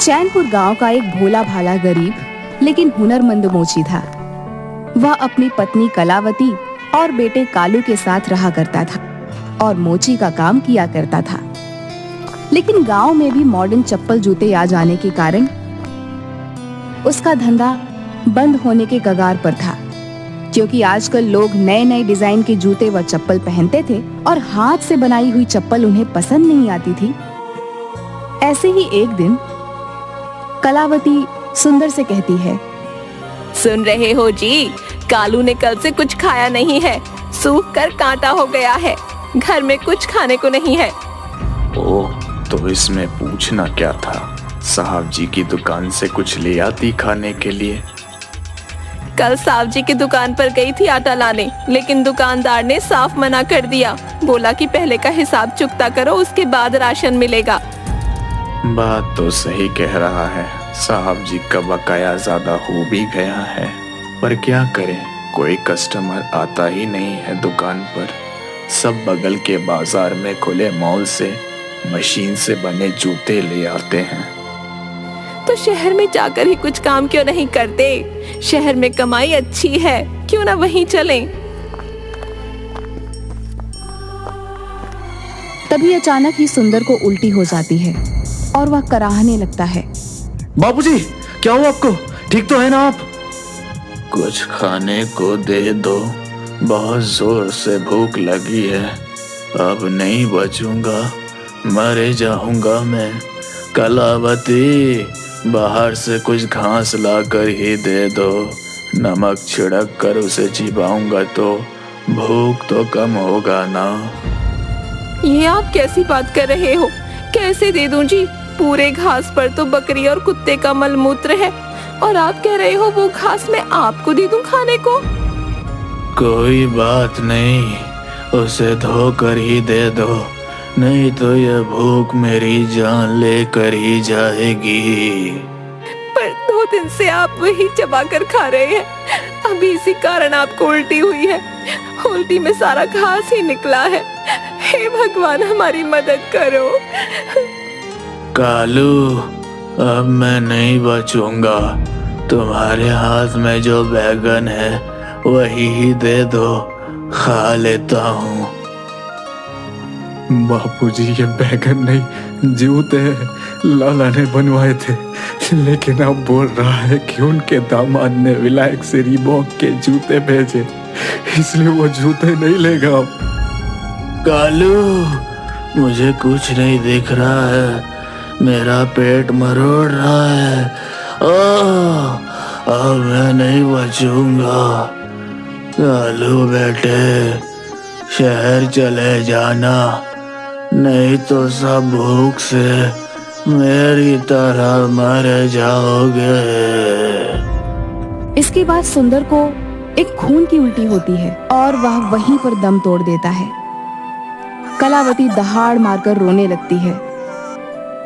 चैनपुर गांव का एक भोला भाला गरीब लेकिन हुनरमंद मोची था। वह अपनी पत्नी कलावती और बेटे कालू के साथ रहा करता था और मोची का काम किया करता था। लेकिन गांव में भी मॉडर्न चप्पल जूते आ जाने के कारण उसका धंधा बंद होने के कगार पर था, क्योंकि आजकल लोग नए नए डिजाइन के जूते व चप्पल पहनते थे और हाथ से बनाई हुई चप्पल उन्हें पसंद नहीं आती थी। ऐसे ही एक दिन कलावती सुंदर से कहती है, सुन रहे हो जी, कालू ने कल से कुछ खाया नहीं है, सूख कर कांटा हो गया है, घर में कुछ खाने को नहीं है। ओह, तो इसमें पूछना क्या था, साहब जी की दुकान से कुछ ले आती खाने के लिए। कल साहब जी की दुकान पर गई थी आटा लाने, लेकिन दुकानदार ने साफ मना कर दिया। बोला कि पहले का हिसाब चुकता करो, उसके बाद राशन मिलेगा। बात तो सही कह रहा है, साहब जी का बकाया ज्यादा हो भी गया है, पर क्या करें, कोई कस्टमर आता ही नहीं है दुकान पर। सब बगल के बाजार में खुले मॉल से मशीन से बने जूते ले आते हैं। तो शहर में जाकर ही कुछ काम क्यों नहीं करते? शहर में कमाई अच्छी है, क्यों ना वहीं चलें? तभी अचानक ही सुंदर को उल्टी हो जाती है और वह कराहने लगता है। बाबूजी, क्या हुआ आपको? ठीक तो है ना आप? कुछ खाने को दे दो, बहुत जोर से भूख लगी है, अब नहीं बचूंगा, मरे जाऊंगा मैं। कलावती, बाहर से कुछ घास ला कर ही दे दो, नमक छिड़क कर उसे चिबाऊंगा तो भूख तो कम होगा ना। ये आप कैसी बात कर रहे हो? कैसे दे दूं जी? पूरे घास पर तो बकरी और कुत्ते का मलमूत्र है, और आप कह रहे हो वो घास मैं आपको दे दूं खाने को? कोई बात नहीं, उसे धोकर ही दे दो, नहीं तो यह भूख मेरी जान लेकर ही जाएगी। पर 2 दिन से आप वही चबा कर खा रहे हैं, अभी इसी कारण आपको उल्टी हुई है। उल्टी में सारा घास ही निकला है। हे भगवान, हमारी मदद करो। कालू, अब मैं नहीं बचूंगा, तुम्हारे हाथ में जो बैगन है वही ही दे दो, खा लेता हूँ। बापूजी, ये बैगन नहीं, जूते लाला ने बनवाए थे, लेकिन अब बोल रहा है कि उनके दामाद ने विलायक से रीबॉक के जूते भेजे, इसलिए वो जूते नहीं लेगा अब। कालू, मुझे कुछ नहीं दिख रहा है, मेरा पेट मरोड़ रहा है, अब मैं नहीं बचूंगा। कालू बेटे, शहर चले जाना, नहीं तो सब भूख से मेरी तरह मर जाओगे। इसके बाद सुंदर को एक खून की उल्टी होती है और वह वहीं पर दम तोड़ देता है। कलावती दहाड़ मारकर रोने लगती है,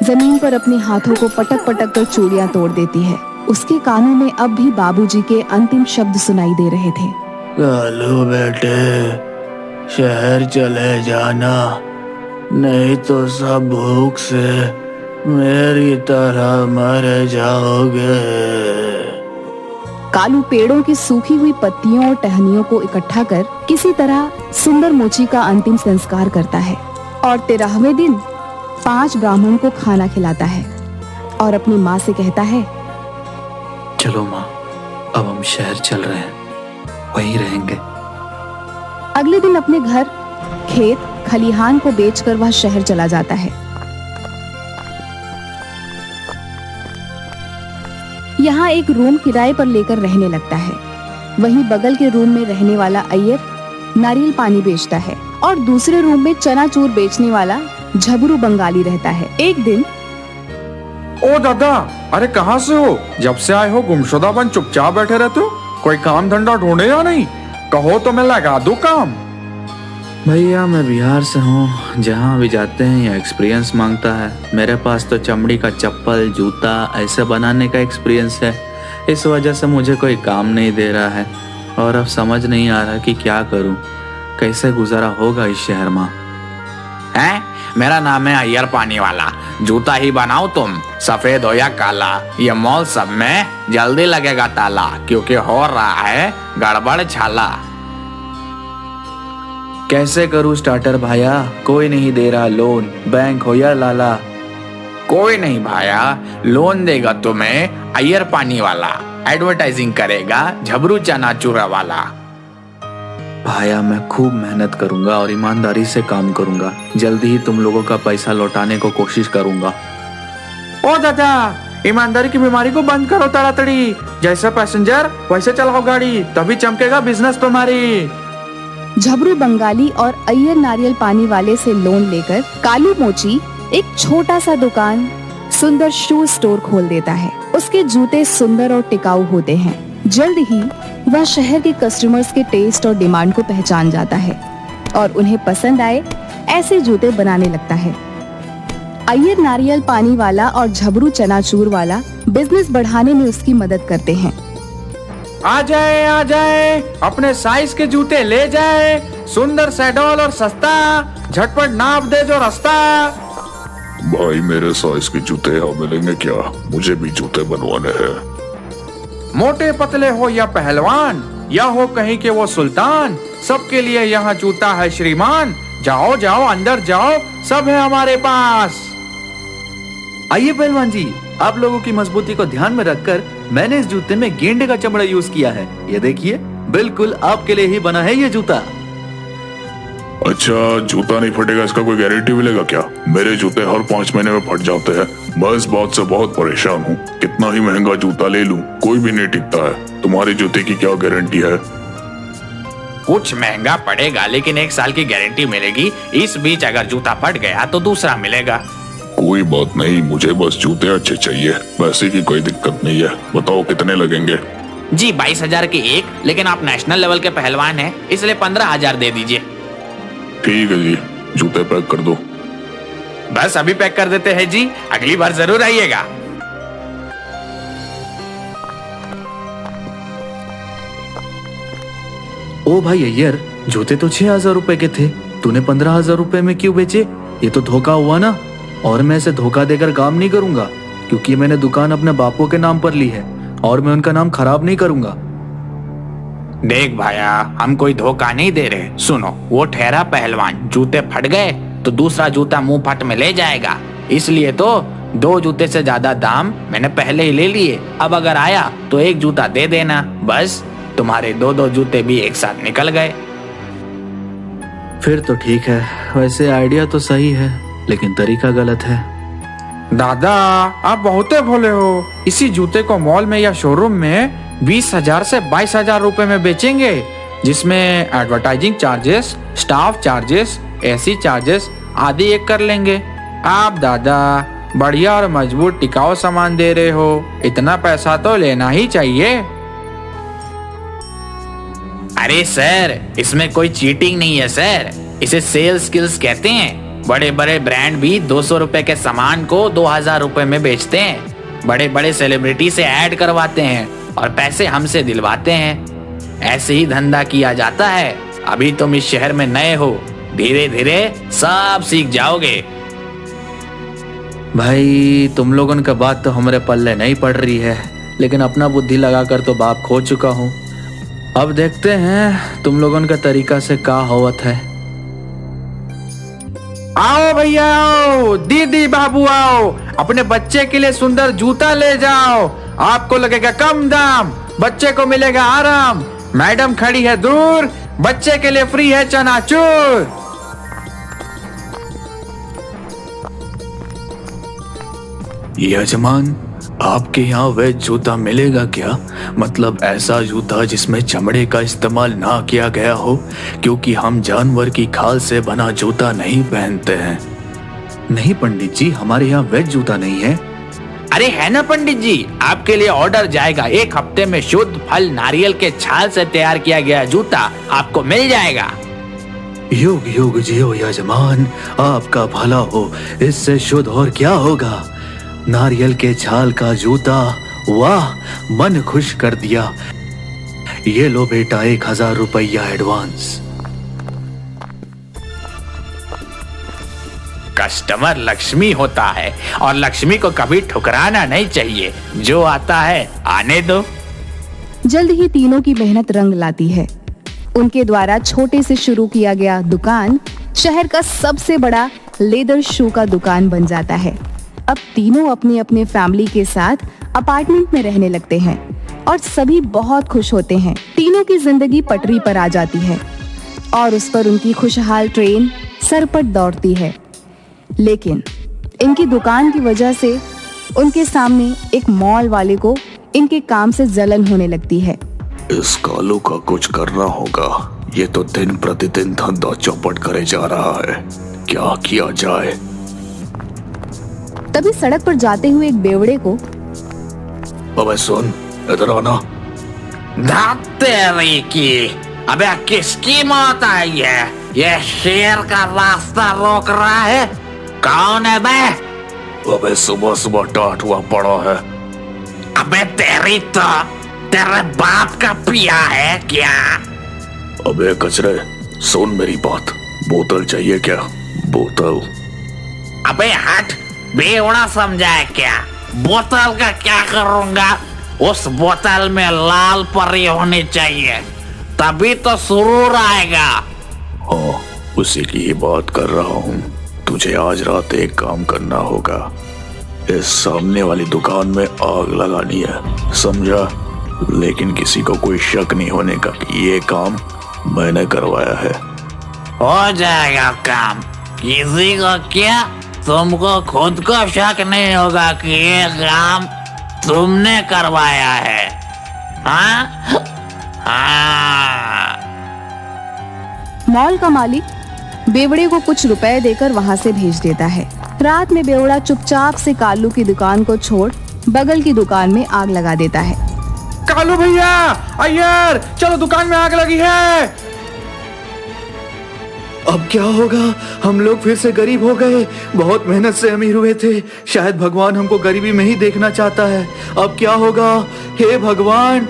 जमीन पर अपने हाथों को पटक पटक कर चूड़ियां तोड़ देती है। उसके कानों में अब भी बाबूजी के अंतिम शब्द सुनाई दे रहे थे। कालू बेटे, शहर चले जाना, नहीं तो सब भूख से मेरी तरह मर जाओगे। कालू पेड़ों की सूखी हुई पत्तियों और टहनियों को इकट्ठा कर किसी तरह सुंदर मोची का अंतिम संस्कार करता है और 13वें दिन 5 ब्राह्मण को खाना खिलाता है और अपनी माँ से कहता है, चलो माँ, अब हम शहर चल रहे हैं, वहीं रहेंगे। अगले दिन अपने घर, खेत, खलिहान को बेचकर वह शहर चला जाता है। यहाँ एक रूम किराए पर लेकर रहने लगता है। वहीं बगल के रूम में रहने वाला अय्यर नारियल पानी बेचता है और दूसरे रूम में चनाचूर बेचने वाला झबरू बंगाली रहता है। एक दिन, ओ दादा, अरे कहाँ से हो? जब से आए हो गुमशुदा बन चुपचाप बैठे रहते हो, कोई काम धंधा ढूंढे या नहीं? कहो तो मैं लगा दूं काम। भैया, मैं बिहार से हूँ, जहाँ भी जाते हैं यहाँ एक्सपीरियंस मांगता है। मेरे पास तो चमड़ी का चप्पल, जूता ऐसे बनाने का एक्सपीरियंस है, इस वजह से मुझे कोई काम नहीं दे रहा है और अब समझ नहीं आ रहा कि क्या करूँ, कैसे गुजारा होगा इस शहर में। हैं? मेरा नाम है अय्यर पानी वाला, जूता ही बनाओ तुम? सफेद हो या काला, ये मॉल सब में जल्दी लगेगा ताला, क्योंकि हो रहा है गड़बड़ छाला। कैसे करूं स्टार्टर भाया, कोई नहीं दे रहा लोन, बैंक हो या लाला। कोई नहीं भाया, लोन देगा तुम्हें अय्यर पानी वाला, एडवर्टाइजिंग करेगा झबरू चनाचूरा वाला। भाया मैं खूब मेहनत करूंगा और ईमानदारी से काम करूंगा, जल्दी ही तुम लोगों का पैसा लौटाने को कोशिश करूंगा। ओ दादा, ईमानदारी की बीमारी को बंद करो ताड़ातड़ी। जैसा पैसेंजर वैसे चलाओ गाड़ी, तभी चमकेगा बिजनेस तुम्हारी। झबरू बंगाली और अय्यर नारियल पानी वाले से लोन लेकर कालू मोची एक छोटा सा दुकान सुंदर शू स्टोर खोल देता है। उसके जूते सुंदर और टिकाऊ होते हैं। जल्द ही वह शहर के कस्टमर्स के टेस्ट और डिमांड को पहचान जाता है और उन्हें पसंद आए ऐसे जूते बनाने लगता है। अय्यर नारियल पानी वाला और झबरू चनाचूर वाला बिजनेस बढ़ाने में उसकी मदद करते हैं। आ जाए, अपने साइज के जूते ले जाए, सुंदर सैडोल और सस्ता, झटपट नाप दे जो रास्ता। भाई मेरे साइज के जूते यहाँ मिलेंगे क्या? मुझे भी जूते बनवाने हैं। मोटे पतले हो या पहलवान, या हो कहीं के वो सुल्तान, सबके लिए यहाँ जूता है श्रीमान। जाओ जाओ अंदर जाओ, सब है हमारे पास। आइए पहलवान जी, आप लोगों की मजबूती को ध्यान में रखकर मैंने इस जूते में गेंडे का चमड़ा यूज किया है। ये देखिए, बिल्कुल आपके लिए ही बना है ये जूता। अच्छा, जूता नहीं फटेगा इसका कोई गारंटी मिलेगा क्या? मेरे जूते हर 5 महीने में फट जाते हैं। मैं इस बात से बहुत परेशान हूँ। कितना ही महंगा जूता ले लूं, कोई भी नहीं टिकता है। तुम्हारे जूते की क्या गारंटी है? कुछ महंगा पड़ेगा, लेकिन 1 साल की गारंटी मिलेगी। इस बीच अगर जूता फट गया तो दूसरा मिलेगा। कोई बात नहीं, मुझे बस जूते अच्छे चाहिए, पैसे की कोई दिक्कत नहीं है। बताओ कितने लगेंगे? जी 22,000 के एक, लेकिन आप नेशनल लेवल के पहलवान हैं, इसलिए 15,000 दे दीजिए। ठीक है जी, जूते पैक कर दो। बस अभी पैक कर देते हैं जी, अगली बार जरूर आइएगा। ओ भाई अय्यर, जूते तो 6,000 रुपए के थे, तूने 15,000 रुपए में क्यों बेचे? ये तो धोखा हुआ ना। और मैं इसे धोखा देकर काम नहीं करूंगा, क्योंकि मैंने दुकान अपने बापू के नाम पर ली है और मैं उनका नाम खराब नहीं करूंगा। देख भाया, हम कोई धोखा नहीं दे रहे। सुनो, वो ठहरा पहलवान, जूते फट गए तो दूसरा जूता मुंह फट में ले जाएगा, इसलिए तो 2 जूते से ज्यादा दाम मैंने पहले ही ले लिए। अब अगर आया तो 1 जूता दे देना, बस तुम्हारे 2-2 जूते भी एक साथ निकल गए। फिर तो ठीक है, वैसे आइडिया तो सही है, लेकिन तरीका गलत है। दादा, आप बहुते भोले हो। इसी जूते को मॉल में या शोरूम में 20,000 से 22,000 रुपए में बेचेंगे, जिसमें advertising charges, staff charges, AC charges आदि एक कर लेंगे। आप दादा बढ़िया और मजबूत टिकाऊ सामान दे रहे हो, इतना पैसा तो लेना ही चाहिए। अरे सर, इसमें कोई चीटिंग नहीं है सर, इसे सेल्स स्किल्स कहते हैं। बड़े बड़े ब्रांड भी 200 रुपए के सामान को 2,000 रुपए में बेचते हैं। बड़े बड़े सेलिब्रिटी से ऐड करवाते हैं और पैसे हमसे दिलवाते हैं। ऐसे ही धंधा किया जाता है। अभी तुम इस शहर में नए हो, धीरे धीरे सब सीख जाओगे। भाई तुम लोगों का बात तो हमारे पल्ले नहीं पड़ रही है, लेकिन अपना बुद्धि लगाकर तो बाप खो चुका हूँ। अब देखते हैं तुम लोगों का तरीका से क्या होवत है। आओ भैया आओ, दीदी बाबू आओ, अपने बच्चे के लिए सुंदर जूता ले जाओ। आपको लगेगा कम दाम, बच्चे को मिलेगा आराम। मैडम खड़ी है दूर, बच्चे के लिए फ्री है चनाचूर। यजमान, आपके यहाँ वेज जूता मिलेगा क्या? मतलब ऐसा जूता जिसमें चमड़े का इस्तेमाल ना किया गया हो, क्योंकि हम जानवर की खाल से बना जूता नहीं पहनते हैं। नहीं पंडित जी, हमारे यहाँ वेज जूता नहीं है। अरे है ना पंडित जी, आपके लिए ऑर्डर जाएगा। 1 हफ्ते में शुद्ध फल नारियल के छाल से तैयार किया गया जूता आपको मिल जाएगा। युग युग जियो यजमान, आपका भला हो। इससे शुद्ध और क्या होगा? नारियल के छाल का जूता, वाह, मन खुश कर दिया। ये लो बेटा 1,000 रुपया एडवांस। कस्टमर लक्ष्मी होता है और लक्ष्मी को कभी ठुकराना नहीं चाहिए। जो आता है आने दो। जल्द ही तीनों की मेहनत रंग लाती है। उनके द्वारा छोटे से शुरू किया गया दुकान शहर का सबसे बड़ा लेदर शू का दुकान बन जाता है। अब तीनों अपनी अपनी फैमिली के साथ अपार्टमेंट में रहने लगते हैं और सभी बहुत खुश होते हैं। तीनों की जिंदगी पटरी पर आ जाती है और उस पर उनकी खुशहाल ट्रेन सरपट दौड़ती है। लेकिन इनकी दुकान की वजह से उनके सामने एक मॉल वाले को इनके काम से जलन होने लगती है। इस कालू का कुछ करना होगा। ये तो दिन प्रतिदिन धंधा चौपट करे जा रहा है। क्या किया जाए? तभी सड़क पर जाते हुए एक बेवड़े को अबे सुन, इधर आना। तेरी की अबे किसकी मौत आई है? ये शेर का रास्ता रोक रहा है। कौन है बे? अबे सुबह सुबह टाट हुआ पड़ा है। अबे तेरी तो तेरे बाप का पिया है क्या? अबे कचरे, सुन मेरी बात। बोतल चाहिए क्या? बोतल। अबे हट, बेवड़ा समझा है क्या? बोतल का क्या करूंगा? उस बोतल में लाल परी होनी चाहिए, तभी तो सुरूर आएगा। हाँ, उसी की ही बात कर रहा हूँ। तुझे आज रात एक काम करना होगा। इस सामने वाली दुकान में आग लगानी है, समझा? लेकिन किसी को कोई शक नहीं होने का कि ये काम मैंने करवाया है। हो जाएगा काम। किसी को क्या? तुमको खुद को शक नहीं होगा कि ये काम तुमने करवाया है? हाँ? हाँ। मॉल का मालिक बेवड़े को कुछ रुपए देकर वहां से भेज देता है। रात में बेवड़ा चुपचाप से कालू की दुकान को छोड़ बगल की दुकान में आग लगा देता है। कालू भैया, अय्यर, चलो दुकान में आग लगी है। अब क्या होगा? हम लोग फिर से गरीब हो गए। बहुत मेहनत से अमीर हुए थे। शायद भगवान हमको गरीबी में ही देखना चाहता है। अब क्या होगा? हे भगवान।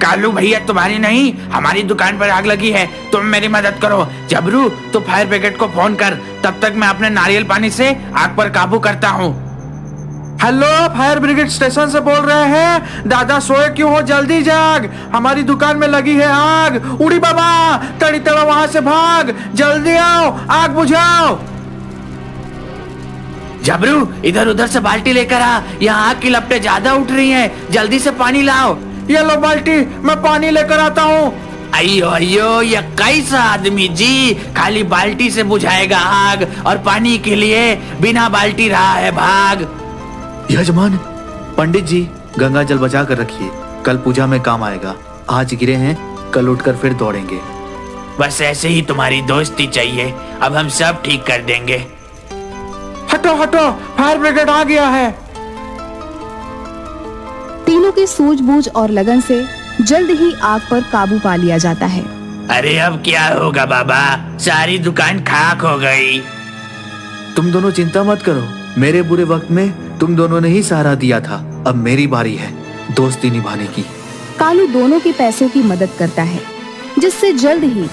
कालू भैया, तुम्हारी नहीं हमारी दुकान पर आग लगी है। तुम मेरी मदद करो। जबरू, तो फायर ब्रिगेड को फोन कर। तब तक मैं अपने नारियल पानी से आग पर काबू करता हूँ। हेलो, फायर ब्रिगेड स्टेशन से बोल रहे हैं? दादा सोए क्यों हो? जल्दी जाग, हमारी दुकान में लगी है आग। उड़ी बाबा, तड़ी तड़ा वहां से भाग, जल्दी आओ, आग बुझाओ। जबरू, इधर उधर से बाल्टी लेकर आ, यहाँ आग की लपटें ज्यादा उठ रही हैं। जल्दी से पानी लाओ। ये लो बाल्टी, मैं पानी लेकर आता हूँ। अयो अयो, ये कैसा आदमी जी, खाली बाल्टी से बुझाएगा आग और पानी के लिए बिना बाल्टी रहा है भाग। यजमान, पंडित जी गंगा जल बचा कर रखिए, कल पूजा में काम आएगा। आज गिरे हैं, कल उठकर फिर दौड़ेंगे। बस ऐसे ही तुम्हारी दोस्ती चाहिए। अब हम सब ठीक कर देंगे। हटो हटो, फायर ब्रिगेड आ गया है। तीनों की सूझबूझ और लगन से जल्द ही आग पर काबू पा लिया जाता है। अरे अब क्या होगा बाबा? सारी दुकान खाक हो गई। तुम दोनों चिंता मत करो, मेरे बुरे वक्त में तुम दोनों ने ही सहारा दिया था। अब मेरी बारी है दोस्ती निभाने की। कालू दोनों के पैसों की मदद करता है, जिससे जल्द ही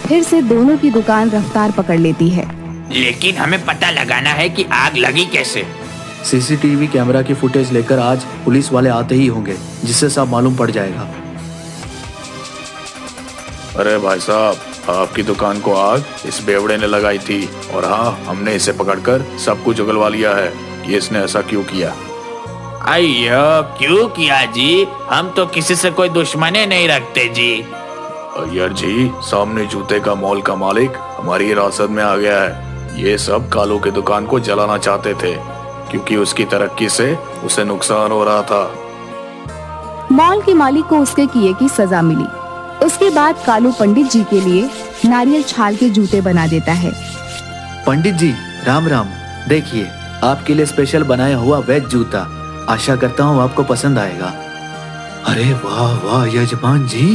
फिर से दोनों की दुकान रफ्तार पकड़ लेती है। लेकिन हमें पता लगाना है कि आग लगी कैसे। सीसीटीवी कैमरा की फुटेज लेकर आज पुलिस वाले आते ही होंगे, जिससे सब मालूम पड़ जाएगा। अरे भाई साहब, आपकी दुकान को आग इस बेवड़े ने लगाई थी और हाँ, हमने इसे पकड़कर सब कुछ उगलवा लिया है कि इसने ऐसा क्यों किया। अयो, क्यों किया जी? हम तो किसी से कोई दुश्मनी नहीं रखते जी। अय्यर जी, सामने जूते का मॉल का मालिक हमारी हिरासत में आ गया है। ये सब कालू की दुकान को जलाना चाहते थे क्योंकि उसकी तरक्की से उसे नुकसान हो रहा था। मॉल के मालिक को उसके किए की सजा मिली। उसके बाद कालू पंडित जी के लिए नारियल छाल के जूते बना देता है। पंडित जी राम राम, देखिए आपके लिए स्पेशल बनाया हुआ वेज जूता। आशा करता हूँ आपको पसंद आएगा। अरे वाह वाह यजमान जी,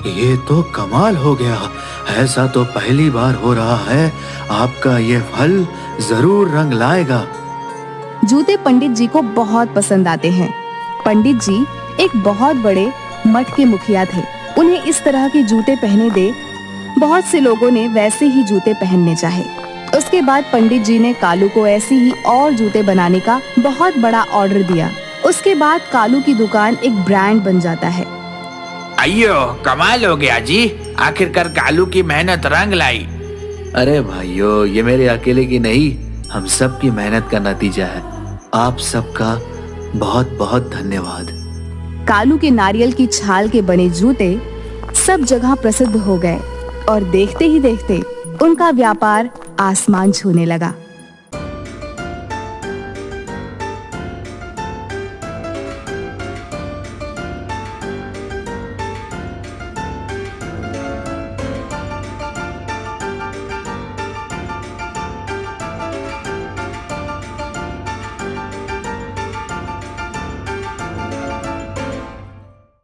ये तो कमाल हो गया। ऐसा तो पहली बार हो रहा है। आपका ये फल जरूर रंग लाएगा। जूते पंडित जी को बहुत पसंद आते हैं। पंडित जी एक बहुत बड़े मठ के मुखिया थे। उन्हें इस तरह के जूते पहने देख बहुत से लोगों ने वैसे ही जूते पहनने चाहे। उसके बाद पंडित जी ने कालू को ऐसे ही और जूते बनाने का बहुत बड़ा ऑर्डर दिया। उसके बाद कालू की दुकान एक ब्रांड बन जाता है। अयो कमाल हो गया जी, आखिरकार कालू की मेहनत रंग लाई। अरे भाइयों, ये मेरे अकेले की नहीं, हम सब की मेहनत का नतीजा है। आप सबका बहुत बहुत धन्यवाद। कालू के नारियल की छाल के बने जूते सब जगह प्रसिद्ध हो गए और देखते ही देखते उनका व्यापार आसमान छूने लगा।